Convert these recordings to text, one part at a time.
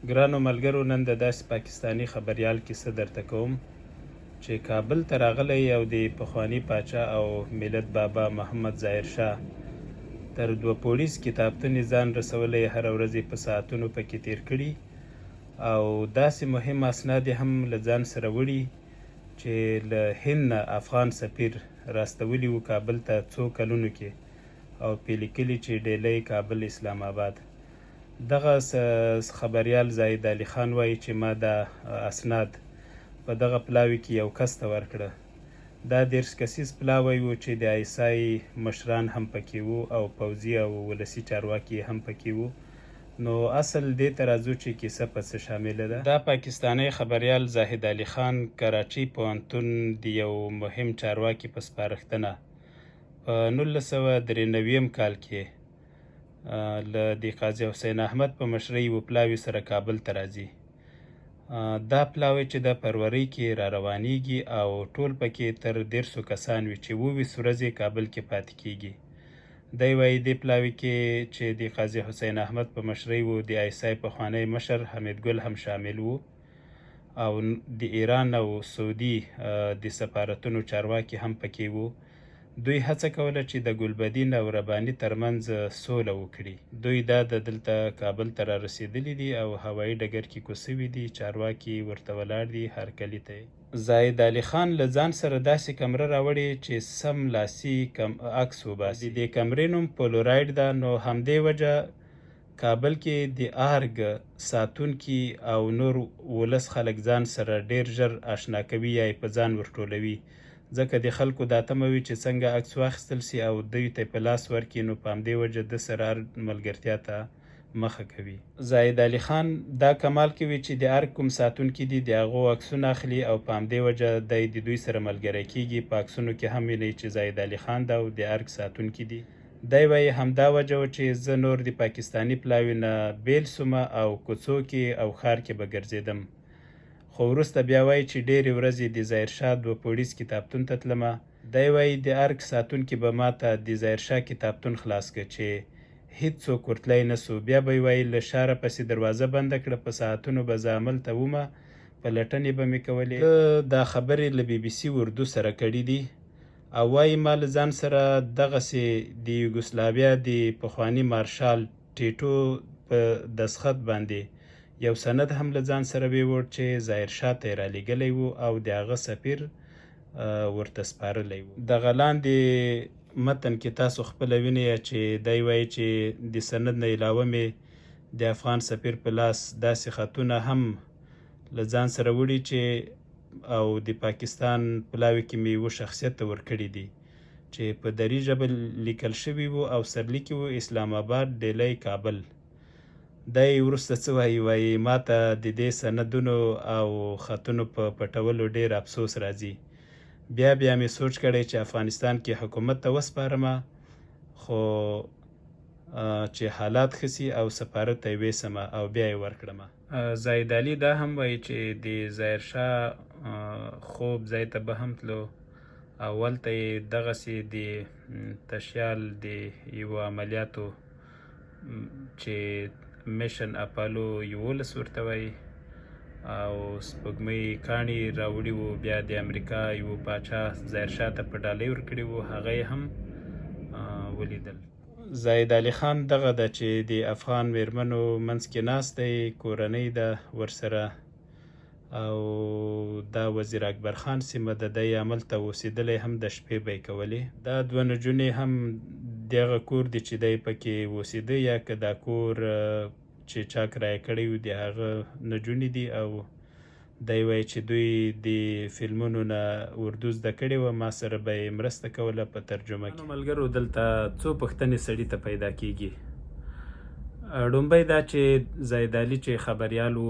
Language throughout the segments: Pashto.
ګرانو ملګرو، نن د داسې پاکستاني خبریال کیسه درته کوم چې کابل ته راغلی او د پخواني پاچا او ملت بابا محمد ظاهر شاه تر دوه پوړیز کتابتون ځان رسولی، هره ورځ په ساعتونو پکې تیر کړي او داسې مهم اسناد هم له ځان سره وړي چې له هند نه افغان سفیر راستولی و کابل ته څو کلونو کې، او پې لیکلي چې ډیلی کابل اسلام آباد. دغه خبریال زاهد علي خان وایي چې ما دا اسناد په دغه پلاوي کې یو کس ته ورکړه. دا 30 کسیز پلاوی و چې د ایسای مشران هم پکې وو او پوځي او ولسي چارواکي هم پکې وو. نو اصل دې ته راځو چې کیسه په څه شامله ده. دا پاکستانی خبریال زاهد علي خان کراچۍ پوهنتون د یو مهم چارواکي په سپارښتنه په 1993 کال کې له د قاضي حسین احمد په مشرۍ و پلاوي سره کابل ته راځي. دا پلاوی چې د فروری کې را روانیږي او ټول پکې تر 150 کسان وي چې 20 ورځې کابل کې پاتې کیږي. دی وایي دې پلاوي کې چې د قاضي حسین احمد په مشرۍ و د ایسای پخوانی مشر حمید ګل هم شامل وو او د ایران او سعودي د سفارتونو چارواکي هم پکې وو. دوی هڅه کوله چې د ګلبدین او رباني ترمنځ سوله وکړي. دوی دا د دلته کابل ته را رسېدلي دي او هوایي ډګر کې کوڅوي دي، چارواکي ورته ولاړ دي هرکلي ته. زاهد علي خان له ځان سره داسې کمره راوړې چې سم لاسي عکس وباسي. د دې کمرې نوم پولوراید ده. نو همدې وجه کابل کې د ارګ ساتونکي او نور ولس خلک ځان سره ډیر ژر آشنا کوي یا په ځان ورټولوي، ځکه د خلکو دا تمه وي چې څنګه عکس واخیستل سي او دوی ته په لاس ورکړي. نو په همدې وجه د سره ملګرتیا ته مخه کوي. زاهد علي خان دا کمال کوي چې د ارګ کوم ساتونکي دي د هغو عکسونه اخلي او په همدې وجه دی د دوی سره ملګری کیږي. په عکسونو کې هم وینئ چې زاهد علي خان دا او د ارګ ساتونکي دي. دی وایي همدا وجه و چې زه نور د پاکستاني پلاوي نه بیل سومه او کوڅو کې او ښار کې به ګرځېدم. خو وروسته بیا وایي چې ډېرې ورځې د ظاهرشاه 2 پوړیز کتابتون ته تلمه. دی وایي د ارګ ساتونکي به ماته د ظاهرشاه کتابتون خلاص کړ چې هیڅوک ورتلی نه سو. بیا به یې وایي له ښاره پسې دروازه بنده کړه، په ساعتونو به زه هملته ومه، په لټنې به مې کولې. دا خبرې له BBC اردو سره کړي دي او وایي ما له ځان سره دغسې د یوګوسلاویا د پخواني مارشال ټیټو په دستخط باندې یو سند هم له ځان سره ویوړ چې ظاهرشاه ته یې رالیږلی و او د هغه سفیر ورته سپارلی و. دغه لاندې متن کې تاسو خپله وینئ چې دی وایي چې د سند نه علاوه مې د افغان سفیر په لاس داسې خطونه هم له ځان سره وړي چې او د پاکستان پلاوي کې مې یوه شخصیت ته ورکړي دي چې په دري ژبه لیکل شوي وو او سرلیکي وو اسلام آباد ډیلی کابل. دی وروسته څه وایي ما ته د دې سندونو او خطونو په پټولو ډیر افسوس راځي. بیا مې سوچ کړی چې افغانستان کې حکومت ته وسپارمه، خو چې حالات ښه سي او سفارت ته یې ویسمه او بیا یې ورکړمه. زاهد علي دا هم وایي چې د ظاهرشاه خوب ځای ته به هم تلو. اول ته یې دغسې د تشیال د یوه عملیاتو چې میشن اپالو 11 ورته وایي او سپوږمۍ کاڼي راوړي وو. بیا د امریکا یو پاچا ظاهرشاه ته په ډالۍ ورکړي وو، هغه یې هم ولیدل. زاهد علي خان دغه ده چې د افغان میرمنو منځ کې ناست دی، کورنۍ ده ورسره او دا وزیر اکبر خان سیمه ده. دی هملته اوسېدلی هم د شپې به یې کولې. دا 2 نجونې هم دغه کور دی چې دی پکې اوسېده یا که دا کور چې چا کرایه کړی و د هغه نجونې دي او دی وایي چې دوی د فلمونو نه اردو زده کړې وه، ما سره به یې مرسته کوله په ترجمه کې. ملګرو دلته څو پوښتنې سړي ته پیدا کیږي. لومبی دا چې زاهد علي چې خبریال و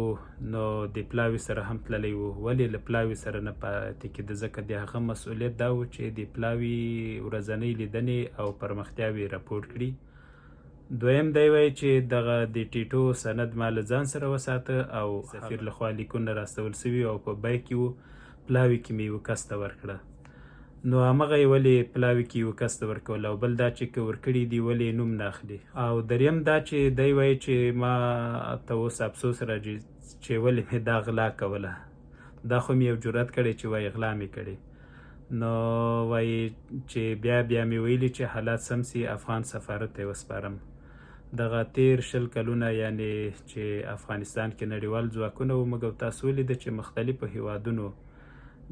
نو د پلاوي سره هم تللی و، ولې له پلاوي سره نه پاتې کېده؟ ځکه د هغه مسؤلیت دا و چې د پلاوي ورځنۍ لیدنې او پرمختیاوې راپورټ کړي. دویم دی وایي چې دغه د ټیټو سند ما له ځان سره وساته او سفیر لخوا لیکونه راستول سوي او په بیک کې و، پلاوي کې مې یوه کس ته ورکړه. نو همغه یې ولې پلاوي کې یو کس ته ورکول، او بل دا چې که ورکړي دي ولې نوم نه اخلي. او دریم دا چې دی وایي چې ما ته اوس افسوس راځي چې ولې مې دا غلا کوله. دا خو مې یو جرأت کړی چې وایي غلا مې کړې. نو وایي چې بیا مې ویلي چې حالات سم سي افغان سفارت ته یې وسپارم. دغه تیر 20 کلونه یعنې چې افغانستان کې نړیوال ځواکونه وو، موږ تاسو ولیده چې مختلفو هیوادونو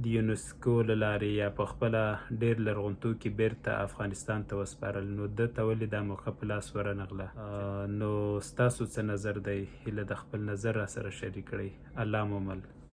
د یونسکو له لارې یا په خپله ډېر لرغونتوکي بیرته افغانستان ته وسپارل. نو ده ته ولې دا موقع په لاس ورنغله؟ نو ستاسو څه نظر دی؟ هیله د خپل نظر را سره شریک کړئ. الله مو مل.